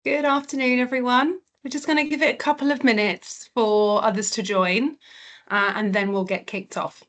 Good afternoon, everyone. We're just going to give it a couple of minutes for others to join, and then we'll get kicked off.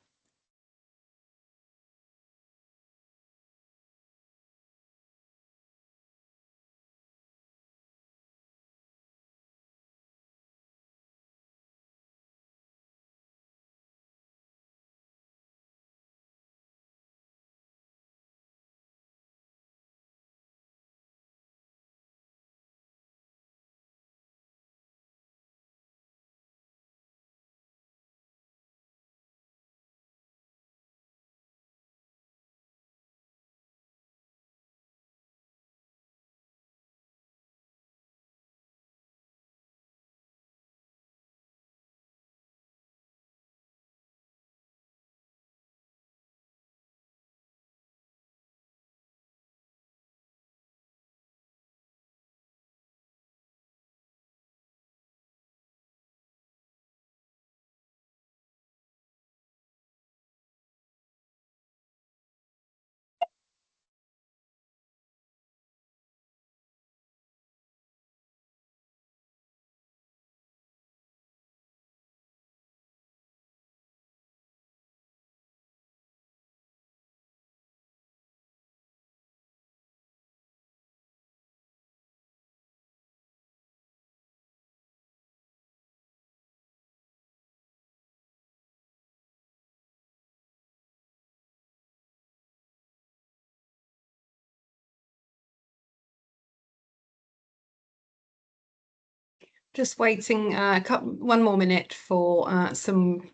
Just waiting one more minute for some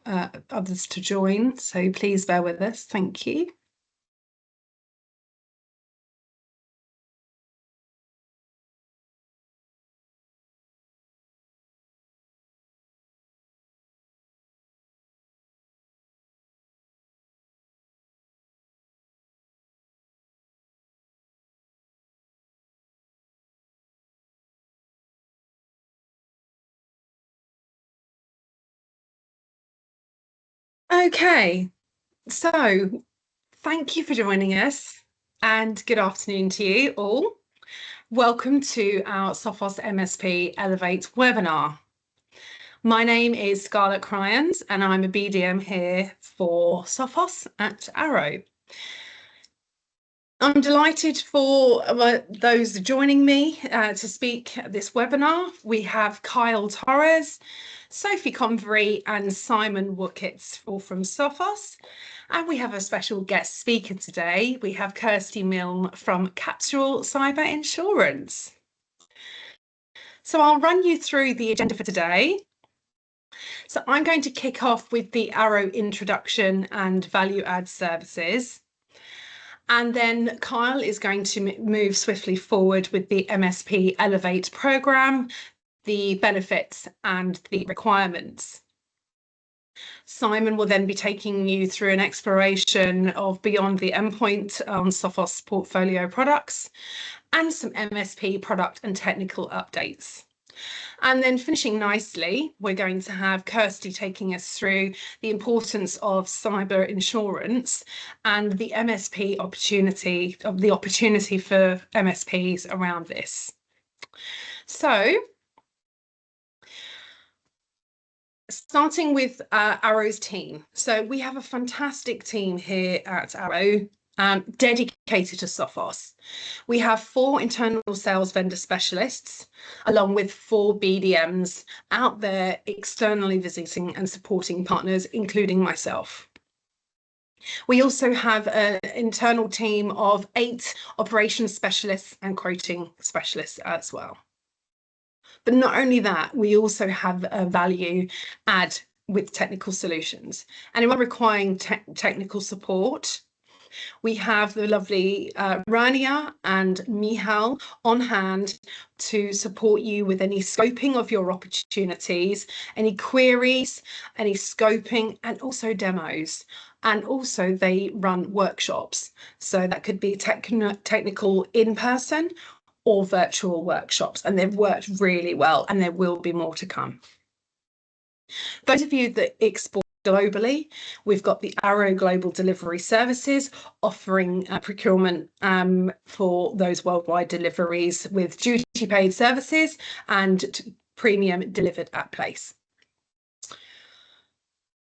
others to join, so please bear with us. Thank you. Okay, so thank you for joining us, and good afternoon to you all. Welcome to our Sophos MSP Elevate webinar. My name is Scarlett Cryans, and I'm a BDM here for Sophos at Arrow. I'm delighted for those joining me to speak at this webinar. We have Kyle Torres, Sophie Convery and Simon Wookitz, all from Sophos. And we have a special guest speaker today. We have Kirsty Milne from Capsule Cyber Insurance. So I'll run you through the agenda for today. So I'm going to kick off with the Arrow introduction and value add services. And then Kyle is going to move swiftly forward with the MSP Elevate programme, the benefits and the requirements. Simon will then be taking you through an exploration of beyond the endpoint on Sophos portfolio products and some MSP product and technical updates. And then finishing nicely, we're going to have Kirsty taking us through the importance of cyber insurance and the MSP opportunity, the opportunity for MSPs around this. So, starting with Arrow's team. So we have a fantastic team here at Arrow, dedicated to Sophos. We have 4 internal sales vendor specialists, along with 4 BDMs out there externally visiting and supporting partners, including myself. We also have an internal team of 8 operations specialists and quoting specialists as well. But not only that, we also have a value add with technical solutions. Anyone requiring technical support, we have the lovely Rania and Mihal on hand to support you with any scoping of your opportunities, any queries, any scoping, and also demos. And also they run workshops. So that could be technical in person or virtual workshops, and they've worked really well, and there will be more to come. Those of you that export globally. We've got the Arrow Global Delivery Services offering procurement for those worldwide deliveries with duty paid services and premium delivered at place,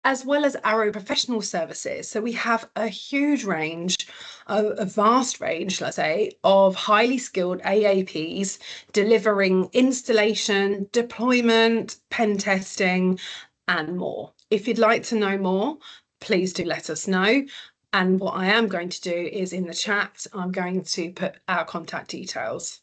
as well as Arrow Professional Services. So we have a huge range, a vast range, let's say, of highly skilled AAPs delivering installation, deployment, pen testing, and more. If you'd like to know more, please do let us know. And what I am going to do is in the chat, I'm going to put our contact details.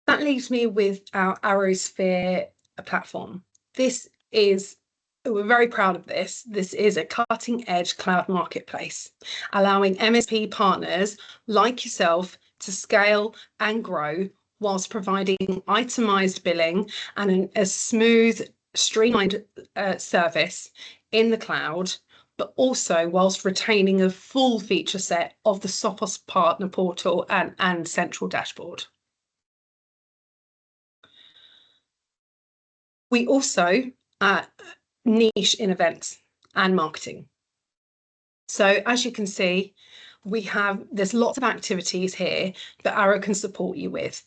That leaves me with our ArrowSphere platform. We're very proud of this. This is a cutting edge cloud marketplace, allowing MSP partners like yourself to scale and grow whilst providing itemized billing and a smooth, streamlined service in the cloud, but also whilst retaining a full feature set of the Sophos partner portal and central dashboard. We also niche in events and marketing. So as you can see, there's lots of activities here that Arrow can support you with.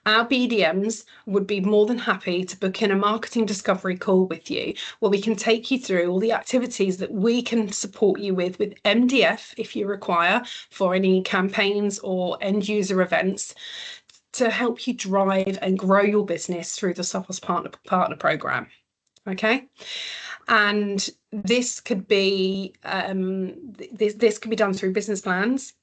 Our BDMs would be more than happy to book in a marketing discovery call with you, where we can take you through all the activities that we can support you with MDF if you require for any campaigns or end user events, to help you drive and grow your business through the Sophos partner program. Okay, and this could be this could be done through business plans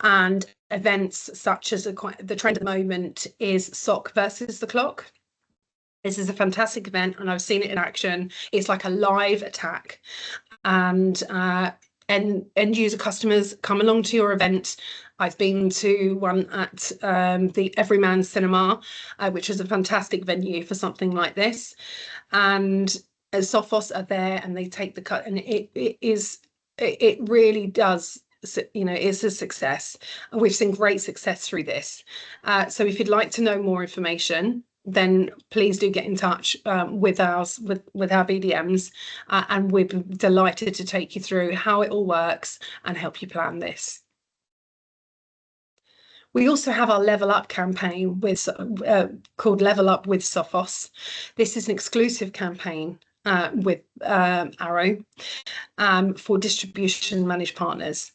and events such as the trend at the moment is SOC versus the clock. This is a fantastic event, and I've seen it in action. It's like a live attack, and end user customers come along to your event. I've been to one at the Everyman Cinema, which is a fantastic venue for something like this. And Sophos are there, and they take the cut, and it really does. It's a success. We've seen great success through this. So if you'd like to know more information, then please do get in touch with our BDMs, and we'd be delighted to take you through how it all works and help you plan this. We also have our Level Up campaign called Level Up with Sophos. This is an exclusive campaign with Arrow for distribution managed partners.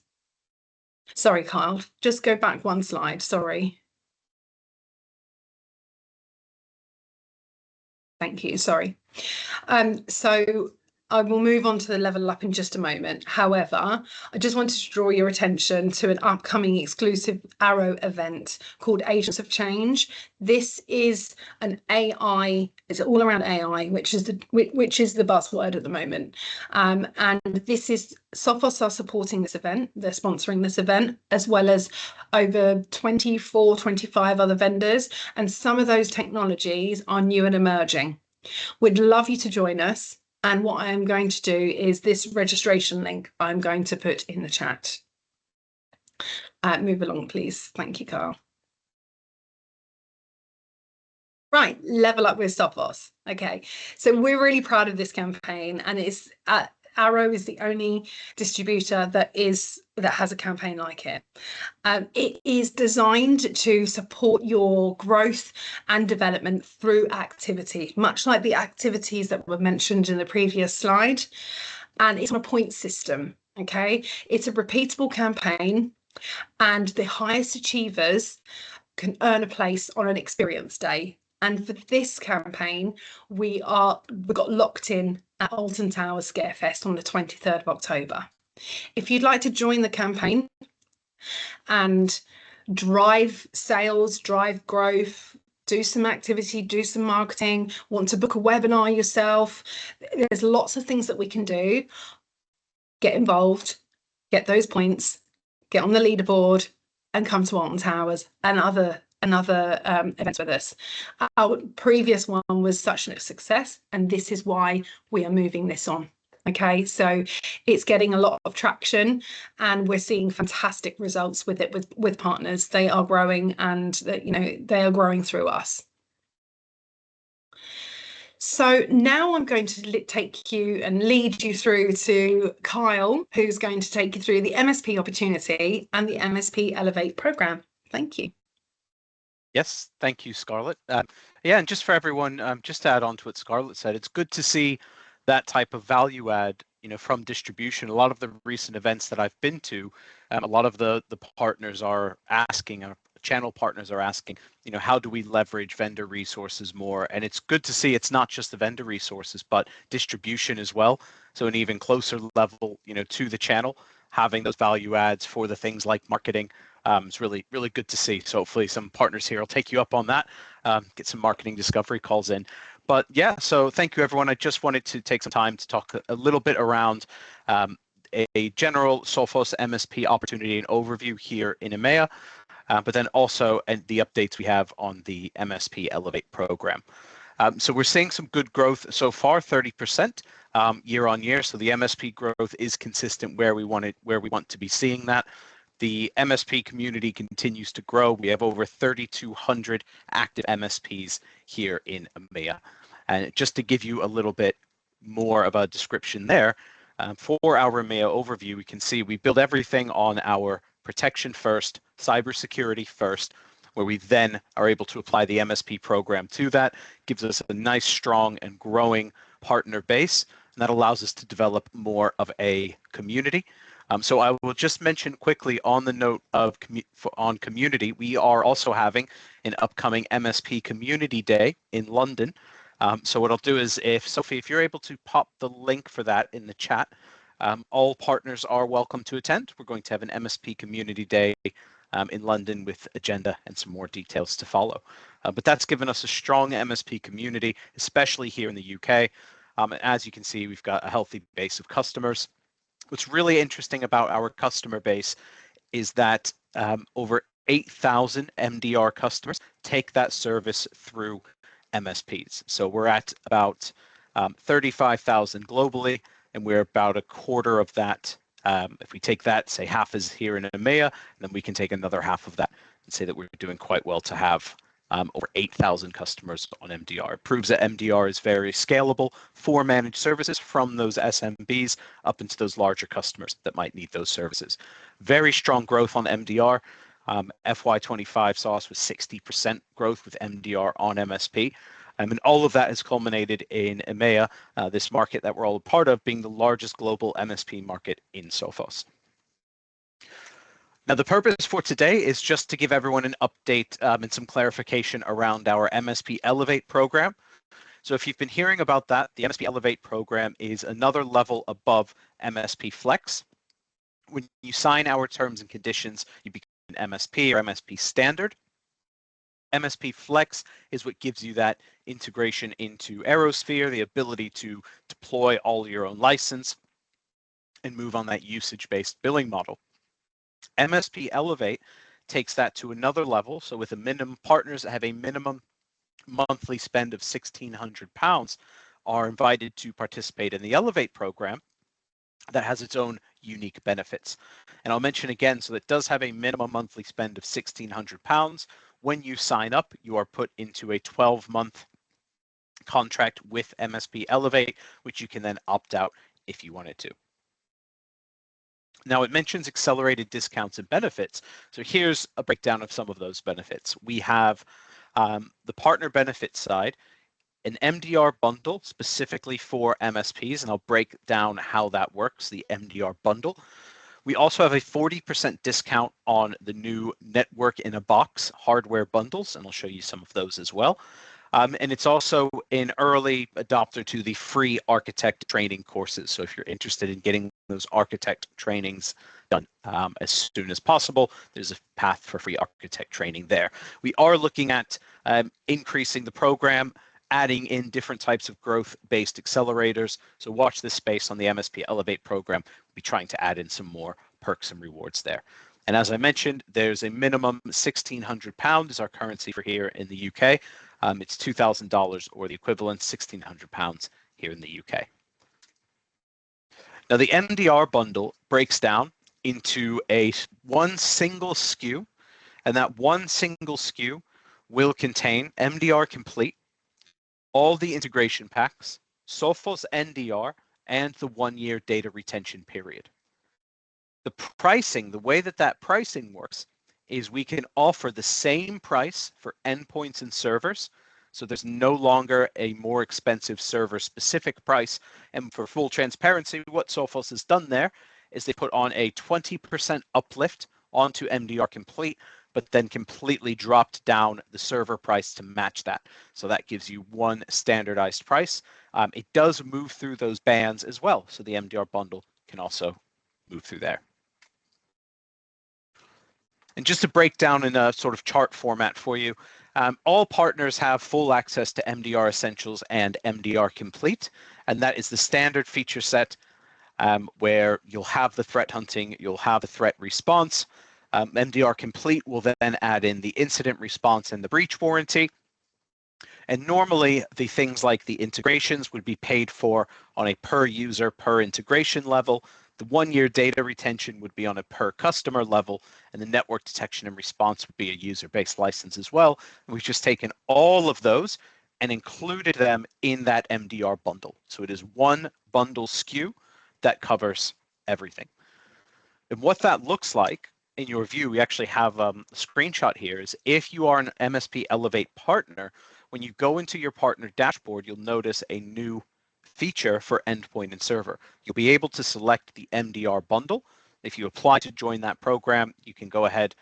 Sorry, Kyle, just go back one slide, sorry. Thank you, sorry. So I will move on to the Level Up in just a moment. However, I just wanted to draw your attention to an upcoming exclusive Arrow event called Agents of Change. This is an AI, it's all around AI, which is the buzzword at the moment. And this is, Sophos are supporting this event, they're sponsoring this event, as well as over 24, 25 other vendors. And some of those technologies are new and emerging. We'd love you to join us. And what I am going to do is this registration link I'm going to put in the chat. Move along, please. Thank you, Carl. Right, Level Up with Sophos. Okay, so we're really proud of this campaign, and it's Arrow is the only distributor that has a campaign like it. It is designed to support your growth and development through activity, much like the activities that were mentioned in the previous slide. And it's on a point system, okay? It's a repeatable campaign, and the highest achievers can earn a place on an experience day. And for this campaign, we got locked in at Alton Towers Scarefest on the 23rd of October. If you'd like to join the campaign and drive sales, drive growth, do some activity, do some marketing, want to book a webinar yourself, there's lots of things that we can do. Get involved, get those points, get on the leaderboard, and come to Alton Towers and other events with us. Our previous one was such a success, and this is why we are moving this on. Okay, so it's getting a lot of traction, and we're seeing fantastic results with it with partners. They are growing, and they are growing through us. So now I'm going to take you and lead you through to Kyle, who's going to take you through the MSP opportunity and the MSP Elevate program. Thank you. Yes, thank you, Scarlett. Yeah, and just for everyone, just to add on to what Scarlett said, it's good to see that type of value add, from distribution. A lot of the recent events that I've been to, a lot of the partners are asking, our channel partners are asking, how do we leverage vendor resources more? And it's good to see it's not just the vendor resources, but distribution as well. So an even closer level, to the channel, having those value adds for the things like marketing. It's really, really good to see. So hopefully some partners here will take you up on that, get some marketing discovery calls in. But yeah, so thank you, everyone. I just wanted to take some time to talk a little bit around a general Sophos MSP opportunity and overview here in EMEA, but then also the updates we have on the MSP Elevate program. So we're seeing some good growth so far, 30% year on year. So the MSP growth is consistent where we want to be seeing that. The MSP community continues to grow. We have over 3,200 active MSPs here in EMEA. And just to give you a little bit more of a description there, for our EMEA overview, we can see we build everything on our protection first, cybersecurity first, where we then are able to apply the MSP program to that. Gives us a nice, strong, and growing partner base, and that allows us to develop more of a community. So I will just mention quickly on the note of on community, we are also having an upcoming MSP Community Day in London. So what I'll do is, Sophie, if you're able to pop the link for that in the chat, all partners are welcome to attend. We're going to have an MSP Community Day in London with agenda and some more details to follow. But that's given us a strong MSP community, especially here in the UK. And as you can see, we've got a healthy base of customers. What's really interesting about our customer base is that over 8,000 MDR customers take that service through MSPs. So we're at about 35,000 globally, and we're about a quarter of that. If we take that, say half is here in EMEA, and then we can take another half of that and say that we're doing quite well to have over 8,000 customers on MDR. It proves that MDR is very scalable for managed services from those SMBs up into those larger customers that might need those services. Very strong growth on MDR. FY25 saw us with 60% growth with MDR on MSP. And all of that has culminated in EMEA, this market that we're all a part of, being the largest global MSP market in Sophos. Now, the purpose for today is just to give everyone an update and some clarification around our MSP Elevate program. So if you've been hearing about that, the MSP Elevate program is another level above MSP Flex. When you sign our terms and conditions, you become an MSP or MSP Standard. MSP Flex is what gives you that integration into ArrowSphere, the ability to deploy all your own license and move on that usage-based billing model. MSP Elevate takes that to another level. So with a minimum, partners that have a minimum monthly spend of £1,600 are invited to participate in the Elevate program that has its own unique benefits. And I'll mention again, so it does have a minimum monthly spend of £1,600. When you sign up, you are put into a 12-month contract with MSP Elevate, which you can then opt out if you wanted to. Now, it mentions accelerated discounts and benefits. So here's a breakdown of some of those benefits. We have the partner benefit side, an MDR bundle specifically for MSPs, and I'll break down how that works, the MDR bundle. We also have a 40% discount on the new Network in a Box hardware bundles, and I'll show you some of those as well. And it's also an early adopter to the free architect training courses. So if you're interested in getting those architect trainings done as soon as possible, there's a path for free architect training there. We are looking at increasing the program, adding in different types of growth-based accelerators. So watch this space on the MSP Elevate program. We'll be trying to add in some more perks and rewards there. And as I mentioned, there's a minimum £1,600 is our currency for here in the UK. It's $2,000 or the equivalent, £1,600 here in the UK. Now, the MDR bundle breaks down into one single SKU, and that one single SKU will contain MDR Complete, all the integration packs, Sophos NDR, and the 1-year data retention period. The pricing, the way that pricing works is we can offer the same price for endpoints and servers. So there's no longer a more expensive server specific price. And for full transparency, what Sophos has done there is they put on a 20% uplift onto MDR Complete, but then completely dropped down the server price to match that. So that gives you one standardized price. It does move through those bands as well. So the MDR bundle can also move through there. And just to break down in a sort of chart format for you, all partners have full access to MDR Essentials and MDR Complete, and that is the standard feature set where you'll have the threat hunting, you'll have the threat response. MDR Complete will then add in the incident response and the breach warranty. And normally the things like the integrations would be paid for on a per user, per integration level. The 1-year data retention would be on a per customer level, and the network detection and response would be a user-based license as well. And we've just taken all of those and included them in that MDR bundle. So it is one bundle SKU that covers everything. And what that looks like, in your view, we actually have a screenshot here, is if you are an MSP Elevate partner, when you go into your partner dashboard, you'll notice a new feature for endpoint and server. You'll be able to select the MDR bundle. If you apply to join that program, you can go ahead.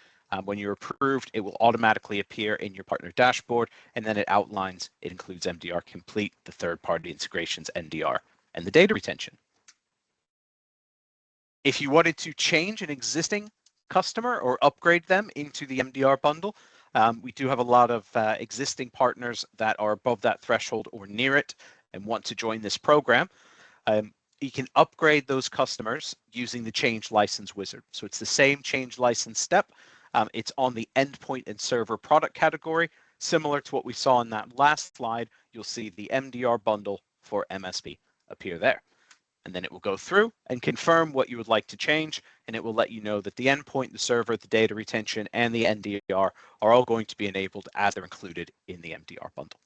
When you're approved, it will automatically appear in your partner dashboard, and then it outlines, it includes MDR Complete, the third-party integrations, NDR, and the data retention. If you wanted to change an existing customer or upgrade them into the MDR bundle, we do have a lot of existing partners that are above that threshold or near it and want to join this program. You can upgrade those customers using the change license wizard. So it's the same change license step. It's on the endpoint and server product category. Similar to what we saw in that last slide, you'll see the MDR bundle for MSP appear there. And then it will go through and confirm what you would like to change, and it will let you know that the endpoint, the server, the data retention, and the NDR are all going to be enabled as they're included in the MDR bundle.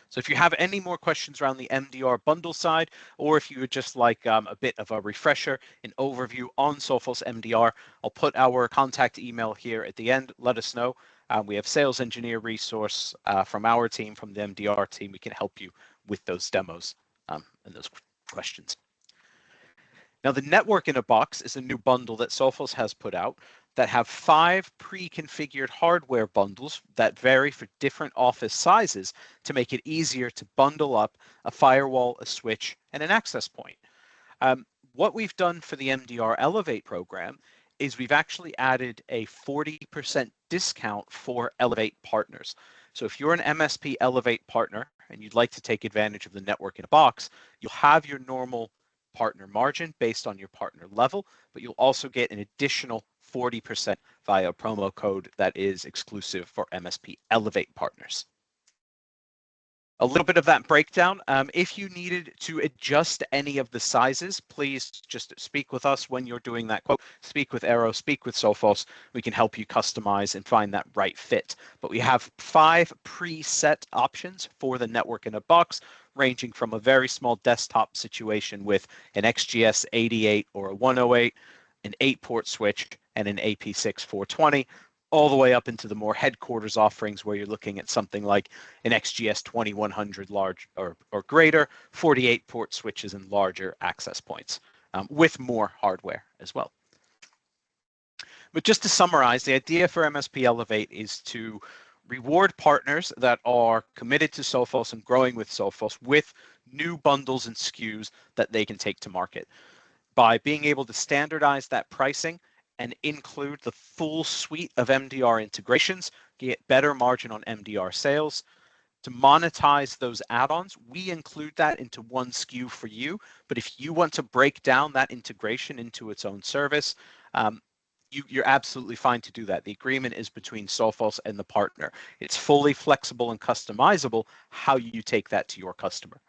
So if you have any more questions around the MDR bundle side, or if you would just like a bit of a refresher, an overview on Sophos MDR, I'll put our contact email here at the end. Let us know. We have sales engineer resource from our team, from the MDR team. We can help you with those demos and those questions. Now, the Network in a Box is a new bundle that Sophos has put out that have 5 pre-configured hardware bundles that vary for different office sizes to make it easier to bundle up a firewall, a switch, and an access point. What we've done for the MDR Elevate program is we've actually added a 40% discount for Elevate partners. So if you're an MSP Elevate partner and you'd like to take advantage of the Network in a Box, you'll have your normal partner margin based on your partner level, but you'll also get an additional 40% via a promo code that is exclusive for MSP Elevate partners. A little bit of that breakdown. If you needed to adjust any of the sizes, please just speak with us when you're doing that quote. Speak with Aero, speak with Sophos. We can help you customize and find that right fit. But we have 5 preset options for the Network in a Box, ranging from a very small desktop situation with an XGS 88 or a 108, an 8-port switch, and an AP6 420, all the way up into the more headquarters offerings where you're looking at something like an XGS 2100 large or greater, 48-port switches and larger access points with more hardware as well. But just to summarize, the idea for MSP Elevate is to reward partners that are committed to Sophos and growing with Sophos with new bundles and SKUs that they can take to market. By being able to standardize that pricing and include the full suite of MDR integrations, get better margin on MDR sales. To monetize those add-ons, we include that into one SKU for you. But if you want to break down that integration into its own service, you're absolutely fine to do that. The agreement is between Sophos and the partner. It's fully flexible and customizable how you take that to your customer.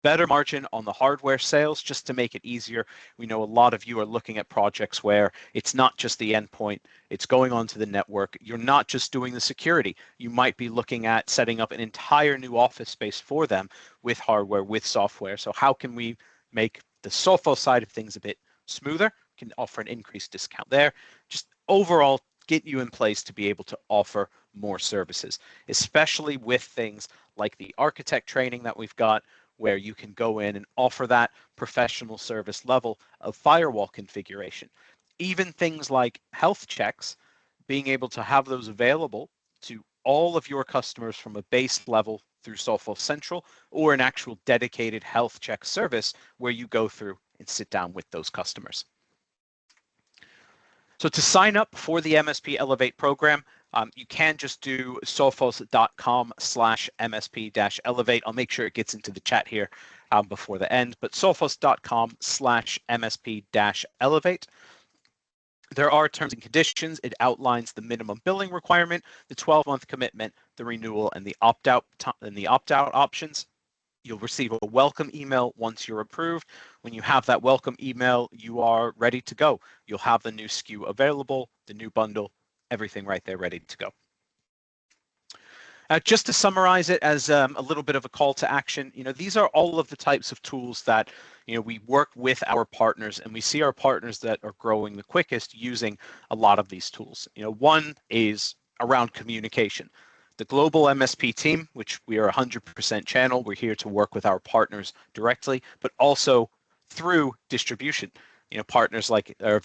better margin on the hardware sales just to make it easier. We know a lot of you are looking at projects where it's not just the endpoint, it's going onto the network. You're not just doing the security. You might be looking at setting up an entire new office space for them with hardware, with software. So how can we make the Sophos side of things a bit smoother? Can offer an increased discount there. Just overall get you in place to be able to offer more services, especially with things like the architect training that we've got, where you can go in and offer that professional service level of firewall configuration. Even things like health checks, being able to have those available to all of your customers from a base level through Sophos Central, or an actual dedicated health check service where you go through and sit down with those customers. So to sign up for the MSP Elevate program, you can just do sophos.com/MSP-Elevate. I'll make sure it gets into the chat here before the end, but sophos.com/MSP-Elevate. There are terms and conditions. It outlines the minimum billing requirement, the 12-month commitment, the renewal, and the opt-out options. You'll receive a welcome email once you're approved. When you have that welcome email, you are ready to go. You'll have the new SKU available, the new bundle, everything right there ready to go. Just to summarize it as a little bit of a call to action, these are all of the types of tools that we work with our partners, and we see our partners that are growing the quickest using a lot of these tools. One is around communication. The global MSP team, which we are 100% channel, we're here to work with our partners directly, but also through distribution. Partners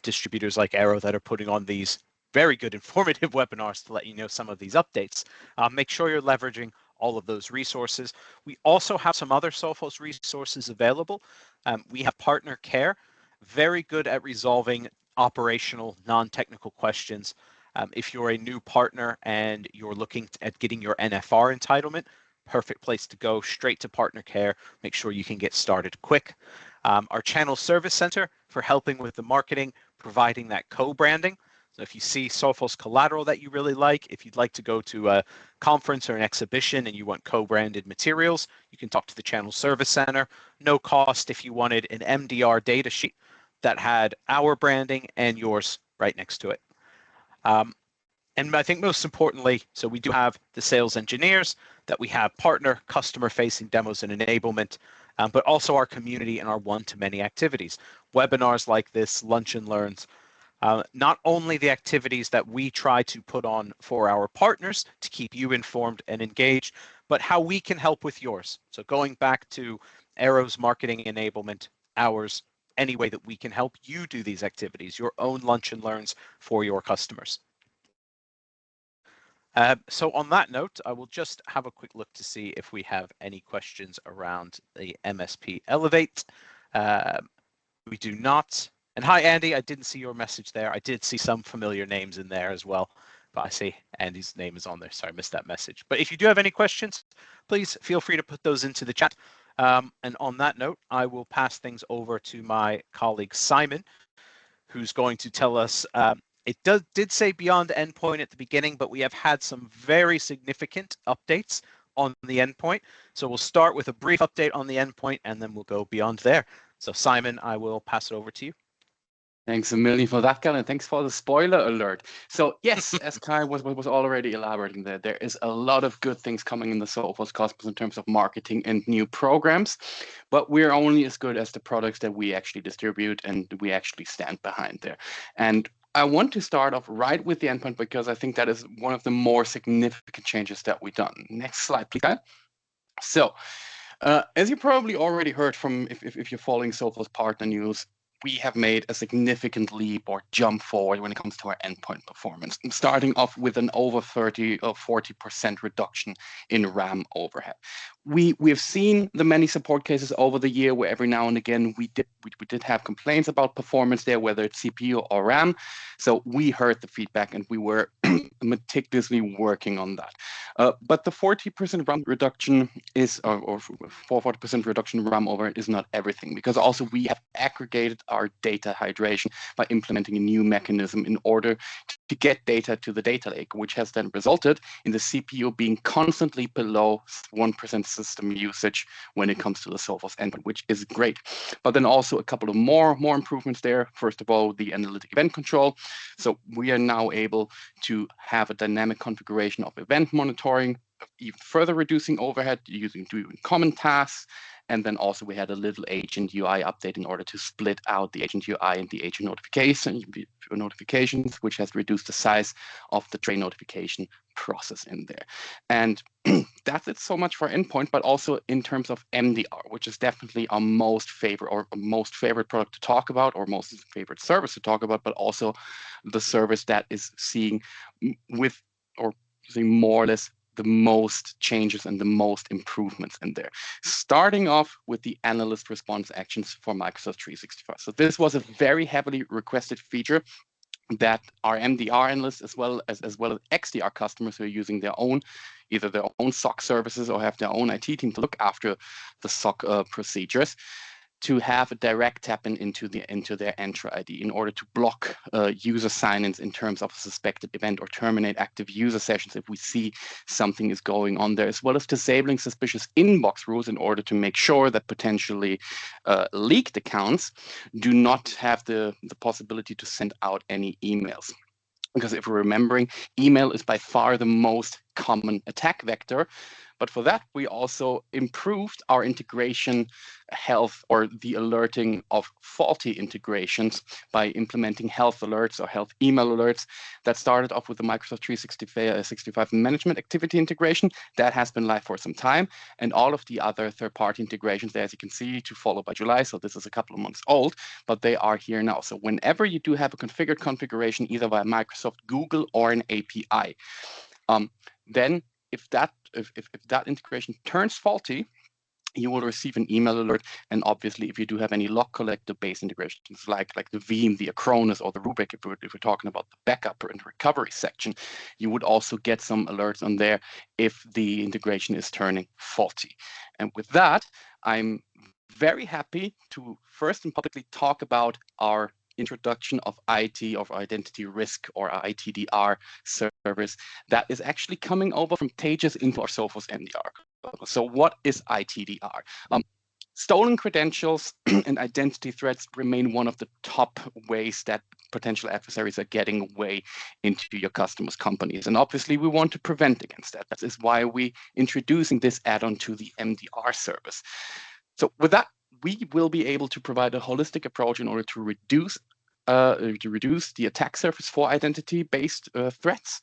distributors like Arrow that are putting on these very good informative webinars to let you know some of these updates. Make sure you're leveraging all of those resources. We also have some other Sophos resources available. We have Partner Care, very good at resolving operational, non-technical questions. If you're a new partner and you're looking at getting your NFR entitlement, perfect place to go, straight to Partner Care. Make sure you can get started quick. Our Channel Service Center for helping with the marketing, providing that co-branding. So if you see Sophos collateral that you really like, if you'd like to go to a conference or an exhibition and you want co-branded materials, you can talk to the Channel Service Center. No cost if you wanted an MDR data sheet that had our branding and yours right next to it. And I think most importantly, so we do have the sales engineers, that we have partner customer facing demos and enablement, but also our community and our one-to-many activities. Webinars like this, lunch and learns, not only the activities that we try to put on for our partners to keep you informed and engaged, but how we can help with yours. So going back to Arrow's marketing enablement, ours, any way that we can help you do these activities, your own lunch and learns for your customers. So on that note, I will just have a quick look to see if we have any questions around the MSP Elevate. We do not. And hi, Andy, I didn't see your message there. I did see some familiar names in there as well, but I see Andy's name is on there. Sorry, I missed that message. But if you do have any questions, please feel free to put those into the chat. And on that note, I will pass things over to my colleague, Simon, who's going to tell us, it did say beyond endpoint at the beginning, but we have had some very significant updates on the endpoint. So we'll start with a brief update on the endpoint, and then we'll go beyond there. So Simon, I will pass it over to you. Thanks a million for that, Kyle, and thanks for the spoiler alert. So yes, as Kai was already elaborating there is a lot of good things coming in the Sophos Cosmos in terms of marketing and new programs, but we're only as good as the products that we actually distribute and we actually stand behind there. And I want to start off right with the endpoint because I think that is one of the more significant changes that we've done. Next slide, please, Kyle. So as you probably already heard from if you're following Sophos partner news, we have made a significant leap or jump forward when it comes to our endpoint performance, starting off with an over 30 or 40% reduction in RAM overhead. We have seen the many support cases over the year where every now and again we did have complaints about performance there, whether it's CPU or RAM. So we heard the feedback and we were meticulously working on that. But the 40% RAM reduction is, or 40% reduction in RAM overhead is not everything, because also we have aggregated our data hydration by implementing a new mechanism in order to get data to the data lake, which has then resulted in the CPU being constantly below 1% system usage when it comes to the Sophos endpoint, which is great. But then also a couple of more improvements there. First of all, the analytic event control. So we are now able to have a dynamic configuration of event monitoring, even further reducing overhead doing common tasks. And then also we had a little agent UI update in order to split out the agent UI and the agent notifications, which has reduced the size of the train notification process in there. And that's it so much for endpoint, but also in terms of MDR, which is definitely our most favorite product to talk about, or most favorite service to talk about, but also the service that is seeing more or less the most changes and the most improvements in there. Starting off with the analyst response actions for Microsoft 365. So this was a very heavily requested feature that our MDR analysts as well as XDR customers who are using either their own SOC services or have their own IT team to look after the SOC procedures, to have a direct tap into their Entra ID in order to block user sign-ins in terms of a suspected event, or terminate active user sessions if we see something is going on there, as well as disabling suspicious inbox rules in order to make sure that potentially leaked accounts do not have the possibility to send out any emails. Because if we're remembering, email is by far the most common attack vector. But for that, we also improved our integration health, or the alerting of faulty integrations, by implementing health alerts or health email alerts. That started off with the Microsoft 365 management activity integration. That has been live for some time. And all of the other third-party integrations there, as you can see, to follow by July. So this is a couple of months old, but they are here now. So whenever you do have a configured configuration, either via Microsoft, Google, or an API, then if that integration turns faulty, you will receive an email alert. And obviously, if you do have any log collector based integrations like the Veeam, the Acronis, or the Rubrik, if we're talking about the backup and recovery section, you would also get some alerts on there if the integration is turning faulty. And with that, I'm very happy to first and publicly talk about our introduction of IT, of identity risk, or our ITDR service that is actually coming over from Taegis into our Sophos MDR. So what is ITDR? Stolen credentials and identity threats remain one of the top ways that potential adversaries are getting way into your customers' companies. And obviously, we want to prevent against that. That is why we're introducing this add-on to the MDR service. So with that, we will be able to provide a holistic approach in order to reduce the attack surface for identity-based threats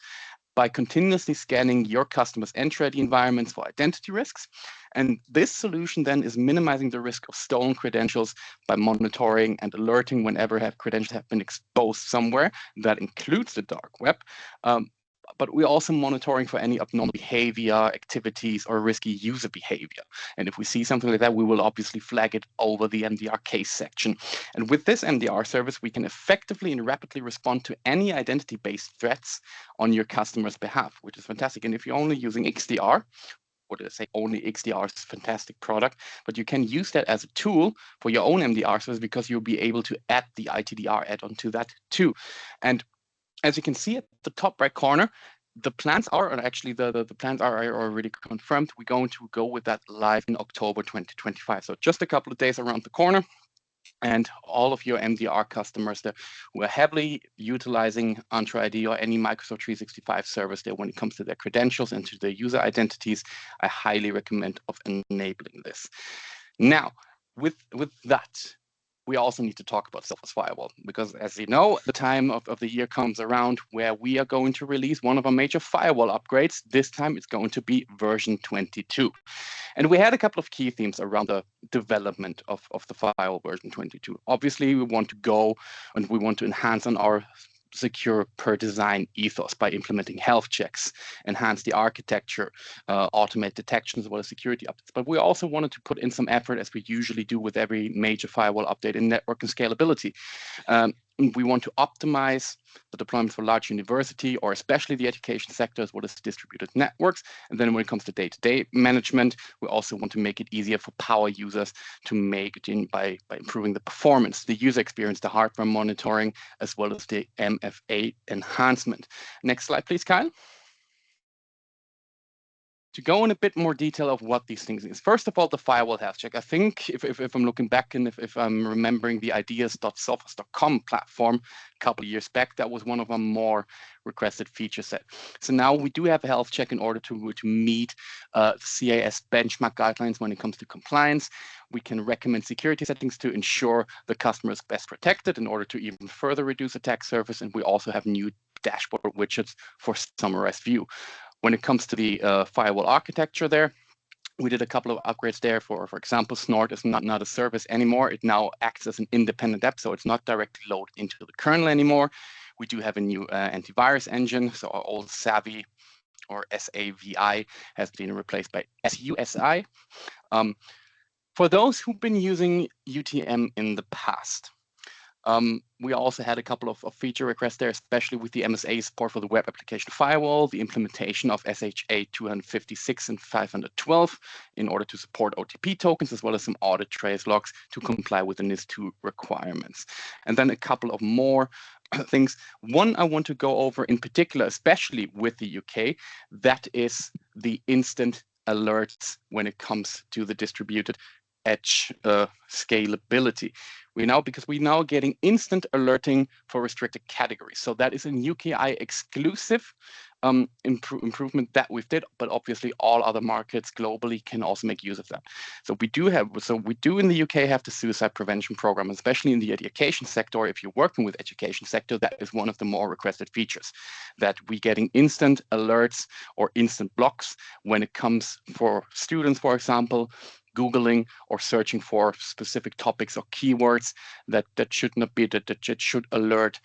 by continuously scanning your customers' Entra ID environments for identity risks. And this solution then is minimizing the risk of stolen credentials by monitoring and alerting whenever credentials have been exposed somewhere. That includes the dark web. But we're also monitoring for any abnormal behavior, activities, or risky user behavior. And if we see something like that, we will obviously flag it over the MDR case section. And with this MDR service, we can effectively and rapidly respond to any identity-based threats on your customer's behalf, which is fantastic. And if you're only using XDR, or did I say only XDR is a fantastic product, but you can use that as a tool for your own MDR service, because you'll be able to add the ITDR add-on to that too. And as you can see at the top right corner, the plans are, or actually the plans are already confirmed. We're going to go with that live in October 2025. So just a couple of days around the corner. And all of your MDR customers that who are heavily utilizing Entra ID or any Microsoft 365 service there when it comes to their credentials and to their user identities, I highly recommend of enabling this. Now, with that, we also need to talk about Sophos Firewall, because as you know, the time of the year comes around where we are going to release one of our major firewall upgrades. This time it's going to be version 22. And we had a couple of key themes around the development of the firewall version 22. Obviously, we want to go and we want to enhance on our secure per design ethos by implementing health checks, enhance the architecture, automate detections as well as security updates. But we also wanted to put in some effort, as we usually do with every major firewall update, in network and scalability. We want to optimize the deployment for large university, or especially the education sector, as well as distributed networks. And then when it comes to day-to-day management, we also want to make it easier for power users to make it by improving the performance, the user experience, the hardware monitoring, as well as the MFA enhancement. Next slide, please, Kyle. to go in a bit more detail of what these things is. First of all, the firewall health check. I think if I'm looking back and if I'm remembering the ideas.sophos.com platform a couple of years back, that was one of our more requested feature set. So now we do have a health check in order to meet CIS benchmark guidelines when it comes to compliance. We can recommend security settings to ensure the customer is best protected in order to even further reduce attack surface. And we also have new dashboard widgets for summarized view. When it comes to the firewall architecture there, we did a couple of upgrades there. For example, Snort is not a service anymore. It now acts as an independent app, so it's not directly loaded into the kernel anymore. We do have a new antivirus engine, so our old Savvy or SAVI has been replaced by SUSI. For those who've been using UTM in the past, we also had a couple of feature requests there, especially with the MSA support for the web application firewall, the implementation of SHA 256 and 512 in order to support OTP tokens, as well as some audit trace logs to comply with the NIS2 requirements. And then a couple of more things. One I want to go over in particular, especially with the UK, that is the instant alerts when it comes to the distributed edge scalability. We now getting instant alerting for restricted categories. So that is a UKI exclusive improvement that we've did, but obviously all other markets globally can also make use of that. So we do in the UK have the suicide prevention program, especially in the education sector. If you're working with education sector, that is one of the more requested features, that we getting instant alerts or instant blocks when it comes for students, for example, Googling or searching for specific topics or keywords that should not be, that should alert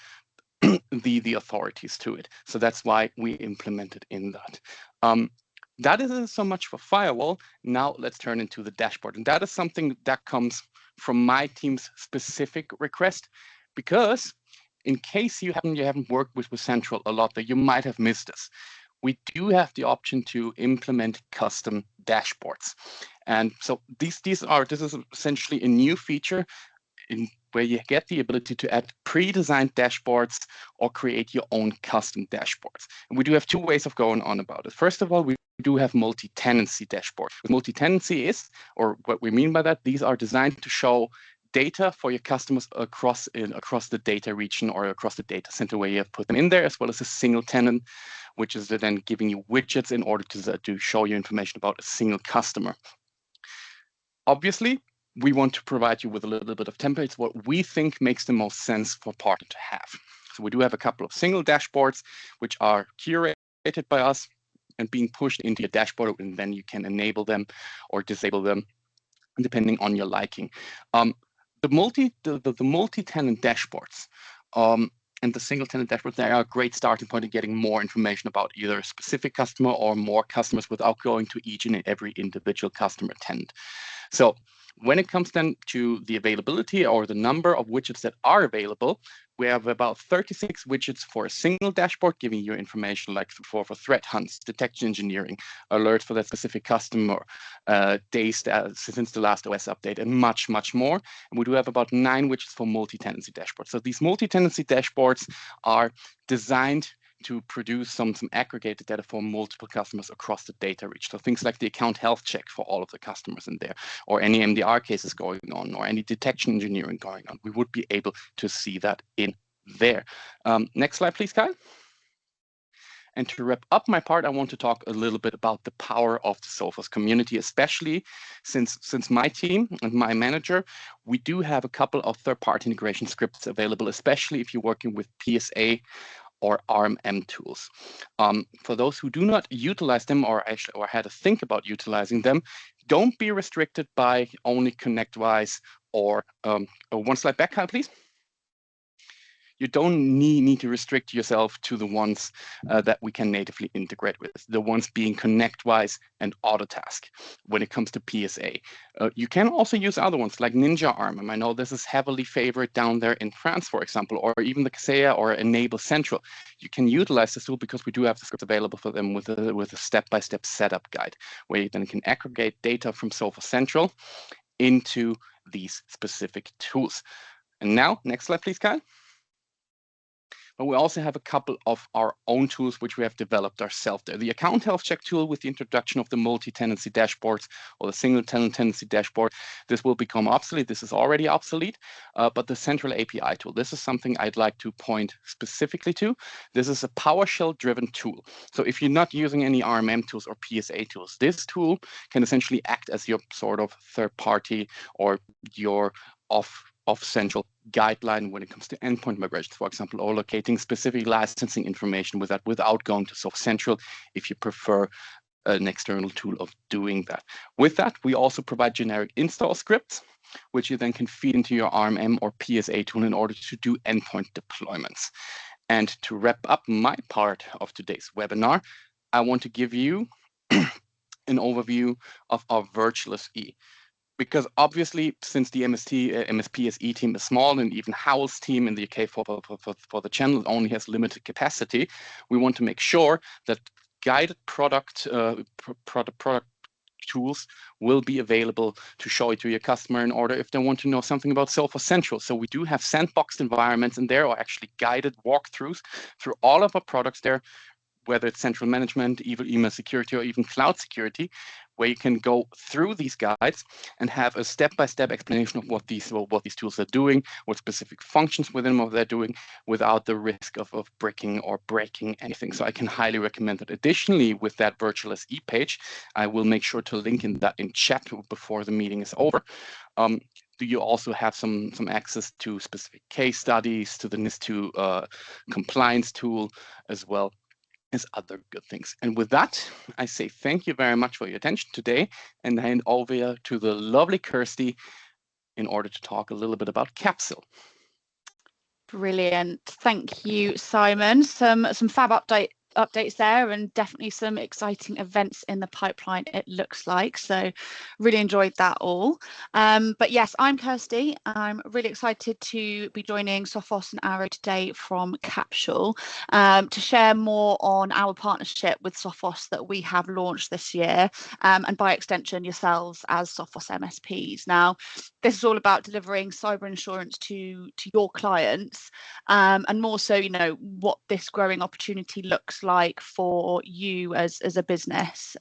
the authorities to it. So that's why we implemented in that. That isn't so much for firewall. Now let's turn into the dashboard. And that is something that comes from my team's specific request, because in case you haven't worked with Central a lot, that you might have missed this. We do have the option to implement custom dashboards. And so this is essentially a new feature where you get the ability to add pre-designed dashboards or create your own custom dashboards. And we do have two ways of going on about it. First of all, we do have multi-tenancy dashboard. Multi-tenancy is, or what we mean by that, these are designed to show data for your customers across the data region or across the data center where you have put them in there, as well as a single tenant, which is then giving you widgets in order to show you information about a single customer. Obviously, we want to provide you with a little bit of templates, what we think makes the most sense for partner to have. So we do have a couple of single dashboards, which are curated by us and being pushed into your dashboard, and then you can enable them or disable them depending on your liking. The multi-tenant dashboards and the single-tenant dashboards, they are a great starting point in getting more information about either a specific customer or more customers without going to each and every individual customer tenant. So when it comes then to the availability or the number of widgets that are available, we have about 36 widgets for a single dashboard, giving you information like for threat hunts, detection engineering, alerts for that specific customer, days since the last OS update, and much, much more. And we do have about 9 widgets for multi-tenancy dashboards. So these multi-tenancy dashboards are designed to produce some aggregated data for multiple customers across the data reach. So things like the account health check for all of the customers in there, or any MDR cases going on, or any detection engineering going on. We would be able to see that in there. Next slide, please, Kyle. And to wrap up my part, I want to talk a little bit about the power of the Sophos community, especially since my team and my manager, we do have a couple of third-party integration scripts available, especially if you're working with PSA or RMM tools. For those who do not utilize them or had to think about utilizing them, don't be restricted by only ConnectWise or one slide back, Kyle, please. You don't need to restrict yourself to the ones that we can natively integrate with, the ones being ConnectWise and Autotask when it comes to PSA. You can also use other ones like Ninja RMM. I know this is heavily favored down there in France, for example, or even the Kaseya or Enable Central. You can utilize this tool because we do have the scripts available for them with a step-by-step setup guide, where you then can aggregate data from Sophos Central into these specific tools. And now, next slide, please, Kyle. But we also have a couple of our own tools which we have developed ourselves there. The account health check tool with the introduction of the multi-tenancy dashboards or the single tenancy dashboard, this will become obsolete. This is already obsolete, but the central API tool, this is something I'd like to point specifically to. This is a PowerShell driven tool. So if you're not using any RMM tools or PSA tools, this tool can essentially act as your sort of third party or your off-central guideline when it comes to endpoint migrations, for example, or locating specific licensing information without going to Sophos Central if you prefer an external tool of doing that. With that, we also provide generic install scripts, which you then can feed into your RMM or PSA tool in order to do endpoint deployments. And to wrap up my part of today's webinar, I want to give you an overview of our Virtual SE. Because obviously, since the MSP SE team is small and even Howell's team in the UK for the channel only has limited capacity, we want to make sure that guided product tools will be available to show it to your customer in order if they want to know something about Sophos Central. So we do have sandboxed environments in there, or actually guided walkthroughs through all of our products there, whether it's central management, even email security, or even cloud security, where you can go through these guides and have a step-by-step explanation of what these tools are doing, what specific functions within what they're doing, without the risk of bricking or breaking anything. So I can highly recommend it. Additionally, with that Virtual SE page, I will make sure to link in chat before the meeting is over. Do you also have some access to specific case studies, to the NIS2 compliance tool as well as other good things. And with that, I say thank you very much for your attention today and hand over to the lovely Kirsty in order to talk a little bit about Capsule. Brilliant. Thank you, Simon. Some fab updates there, and definitely some exciting events in the pipeline, it looks like. So really enjoyed that all. But yes, I'm Kirsty. I'm really excited to be joining Sophos and Arrow today from Capsule to share more on our partnership with Sophos that we have launched this year, and by extension yourselves as Sophos MSPs. Now, this is all about delivering cyber insurance to your clients, and more so, you know, what this growing opportunity looks like for you as a business.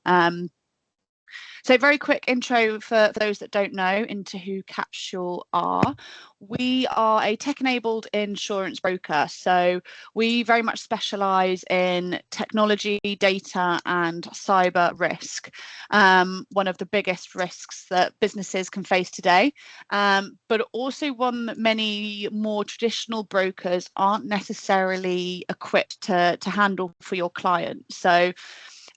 So very quick intro for those that don't know into who Capsule are. We are a tech-enabled insurance broker. So we very much specialise in technology, data and cyber risk. One of the biggest risks that businesses can face today, but also one that many more traditional brokers aren't necessarily equipped to handle for your clients. So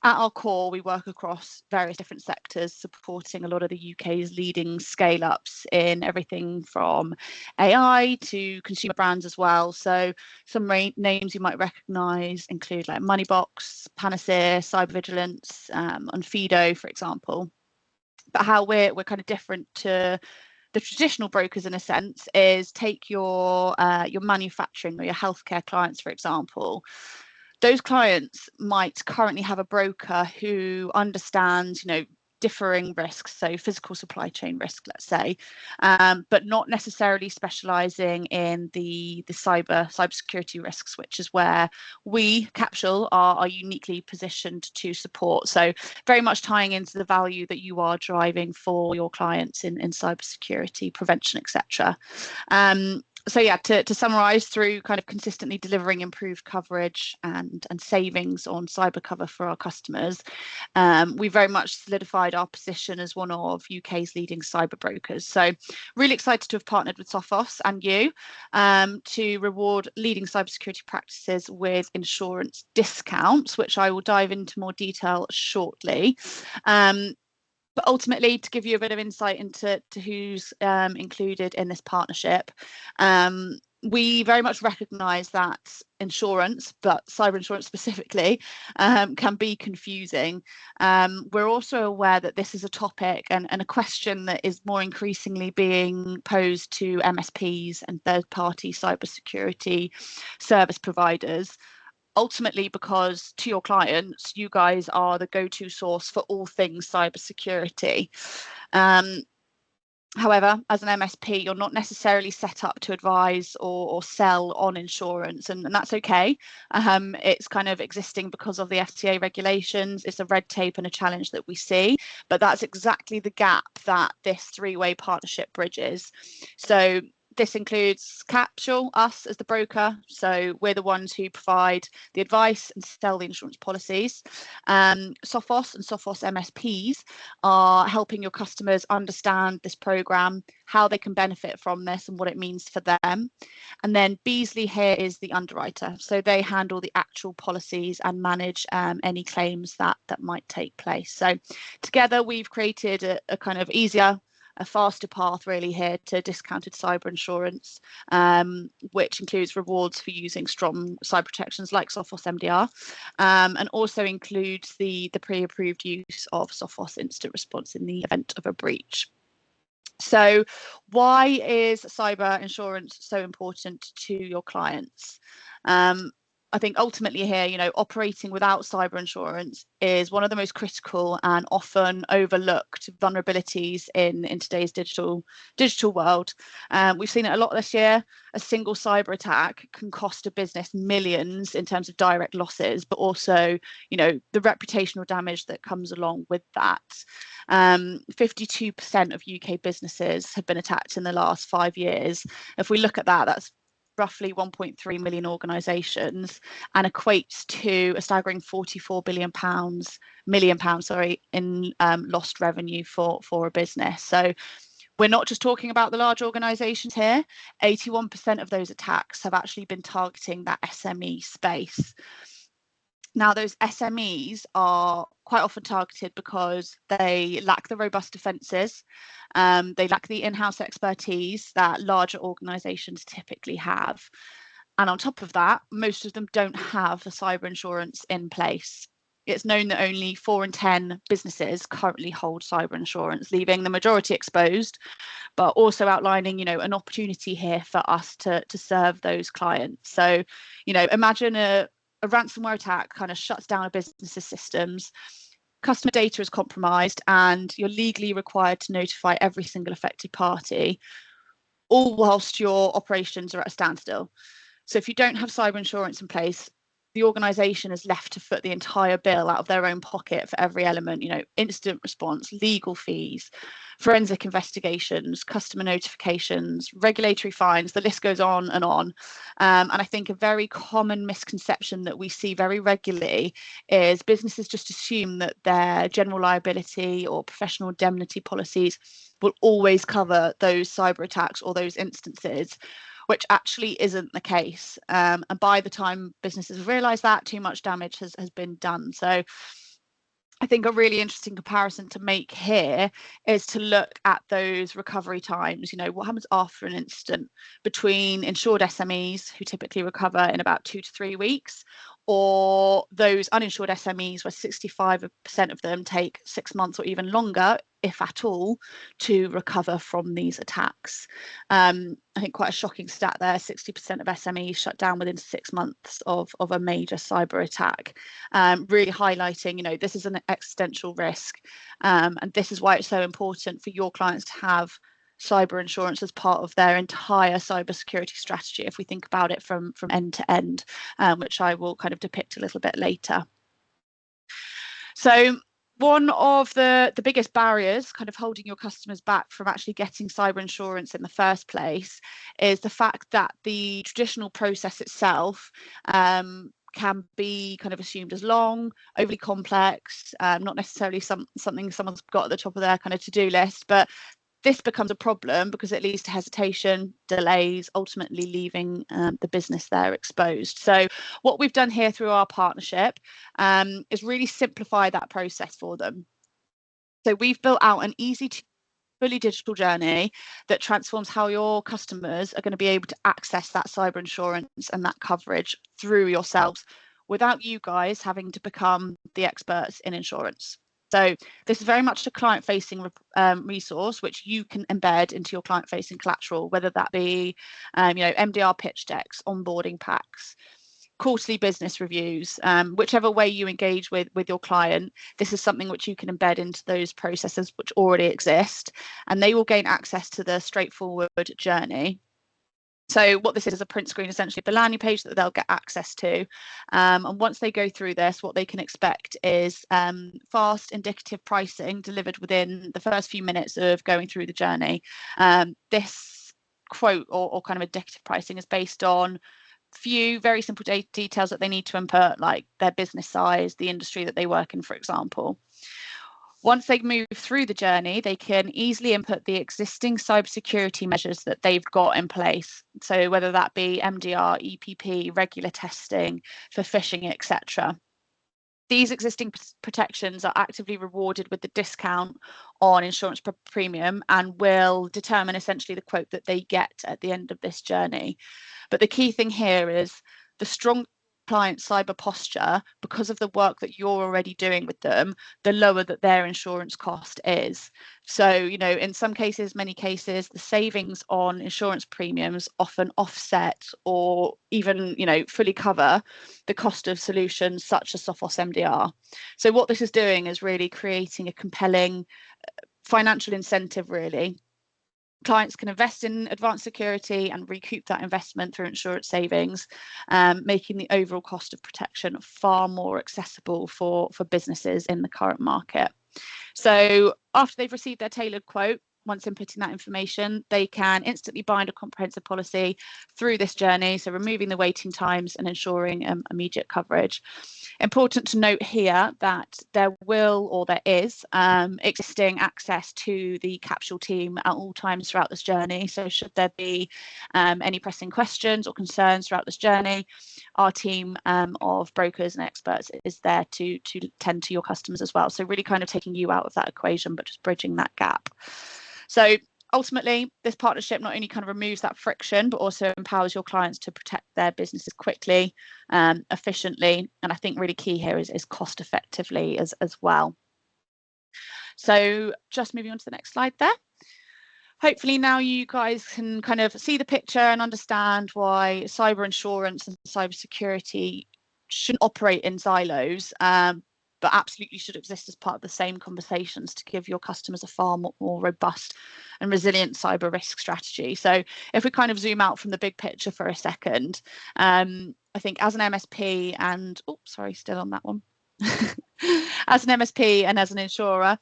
at our core, we work across various different sectors, supporting a lot of the UK's leading scale-ups in everything from AI to consumer brands as well. So some names you might recognise include like Moneybox, Panacea, Cybervigilance, Onfido, for example. But how we're kind of different to the traditional brokers in a sense is take your manufacturing or your healthcare clients, for example. Those clients might currently have a broker who understands, you know, differing risks, so physical supply chain risk, let's say, but not necessarily specialising in the cybersecurity risks, which is where we, Capsule, are uniquely positioned to support. So very much tying into the value that you are driving for your clients in cybersecurity prevention, etc. So yeah, to summarise, through kind of consistently delivering improved coverage and savings on cyber cover for our customers, we very much solidified our position as one of UK's leading cyber brokers. So really excited to have partnered with Sophos and you to reward leading cybersecurity practices with insurance discounts, which I will dive into more detail shortly. But ultimately, to give you a bit of insight into who's included in this partnership, we very much recognise that insurance, but cyber insurance specifically, can be confusing. We're also aware that this is a topic and a question that is more increasingly being posed to MSPs and third-party cybersecurity service providers. Ultimately, because to your clients, you guys are the go-to source for all things cybersecurity. However, as an MSP, you're not necessarily set up to advise or sell on insurance, and that's okay. It's kind of existing because of the FCA regulations. It's a red tape and a challenge that we see, but that's exactly the gap that this three-way partnership bridges. So this includes Capsule, us as the broker. So we're the ones who provide the advice and sell the insurance policies. Sophos and Sophos MSPs are helping your customers understand this program, how they can benefit from this and what it means for them. And then Beazley here is the underwriter. So they handle the actual policies and manage any claims that might take place. So together we've created a kind of easier, a faster path really here to discounted cyber insurance, which includes rewards for using strong cyber protections like Sophos MDR, and also includes the pre-approved use of Sophos instant response in the event of a breach. So why is cyber insurance so important to your clients? I think ultimately here, you know, operating without cyber insurance is one of the most critical and often overlooked vulnerabilities in today's digital world. We've seen it a lot this year. A single cyber attack can cost a business millions in terms of direct losses, but also, you know, the reputational damage that comes along with that. 52% of UK businesses have been attacked in the last 5 years. If we look at that, that's roughly 1.3 million organisations and equates to a staggering 44 million pounds in lost revenue for a business. So we're not just talking about the large organisations here. 81% of those attacks have actually been targeting that SME space. Now, those SMEs are quite often targeted because they lack the robust defences, they lack the in-house expertise that larger organisations typically have. And on top of that, most of them don't have the cyber insurance in place. It's known that only 4 in 10 businesses currently hold cyber insurance, leaving the majority exposed, but also outlining, you know, an opportunity here for us to serve those clients. So, you know, imagine a ransomware attack kind of shuts down a business's systems, customer data is compromised, and you're legally required to notify every single affected party, all whilst your operations are at a standstill. So if you don't have cyber insurance in place, the organisation is left to foot the entire bill out of their own pocket for every element, you know, incident response, legal fees, forensic investigations, customer notifications, regulatory fines, the list goes on. And I think a very common misconception that we see very regularly is businesses just assume that their general liability or professional indemnity policies will always cover those cyber attacks or those instances, which actually isn't the case. And by the time businesses realise that, too much damage has been done. So I think a really interesting comparison to make here is to look at those recovery times. You know, what happens after an incident between insured SMEs who typically recover in about 2 to 3 weeks, or those uninsured SMEs where 65% of them take 6 months or even longer, if at all, to recover from these attacks. I think quite a shocking stat there, 60% of SMEs shut down within 6 months of a major cyber attack, really highlighting, you know, this is an existential risk. And this is why it's so important for your clients to have cyber insurance as part of their entire cybersecurity strategy, if we think about it from end to end, which I will kind of depict a little bit later. So one of the biggest barriers kind of holding your customers back from actually getting cyber insurance in the first place is the fact that the traditional process itself can be kind of assumed as long, overly complex, not necessarily something someone's got at the top of their kind of to-do list, but this becomes a problem because it leads to hesitation, delays, ultimately leaving the business there exposed. So what we've done here through our partnership is really simplify that process for them. So we've built out an easy to fully digital journey that transforms how your customers are going to be able to access that cyber insurance and that coverage through yourselves without you guys having to become the experts in insurance. So this is very much a client-facing resource which you can embed into your client-facing collateral, whether that be, you know, MDR pitch decks, onboarding packs. quarterly business reviews. Whichever way you engage with your client, this is something which you can embed into those processes which already exist, and they will gain access to the straightforward journey. So what this is a print screen essentially of the landing page that they'll get access to, and once they go through this, what they can expect is fast indicative pricing delivered within the first few minutes of going through the journey. This quote or kind of indicative pricing is based on few very simple details that they need to input, like their business size, the industry that they work in, for example. Once they move through the journey, they can easily input the existing cybersecurity measures that they've got in place. So whether that be MDR, EPP, regular testing for phishing, etc. These existing protections are actively rewarded with the discount on insurance premium and will determine essentially the quote that they get at the end of this journey. But the key thing here is the strong client cyber posture, because of the work that you're already doing with them, the lower that their insurance cost is. So, you know, in some cases, many cases, the savings on insurance premiums often offset or even, you know, fully cover the cost of solutions such as Sophos MDR. So what this is doing is really creating a compelling financial incentive, really. Clients can invest in advanced security and recoup that investment through insurance savings, making the overall cost of protection far more accessible for businesses in the current market. So after they've received their tailored quote, once inputting that information, they can instantly bind a comprehensive policy through this journey, so removing the waiting times and ensuring immediate coverage. Important to note here that there is existing access to the capsule team at all times throughout this journey. So should there be any pressing questions or concerns throughout this journey, our team of brokers and experts is there to tend to your customers as well. So really kind of taking you out of that equation, but just bridging that gap. So ultimately, this partnership not only kind of removes that friction, but also empowers your clients to protect their businesses quickly, efficiently, and I think really key here is cost effectively as well. So just moving on to the next slide there. Hopefully now you guys can kind of see the picture and understand why cyber insurance and cyber security shouldn't operate in silos, but absolutely should exist as part of the same conversations to give your customers a far more robust and resilient cyber risk strategy. So if we kind of zoom out from the big picture for a second, I think as an MSP and, still on that one. As an MSP and as an insurer,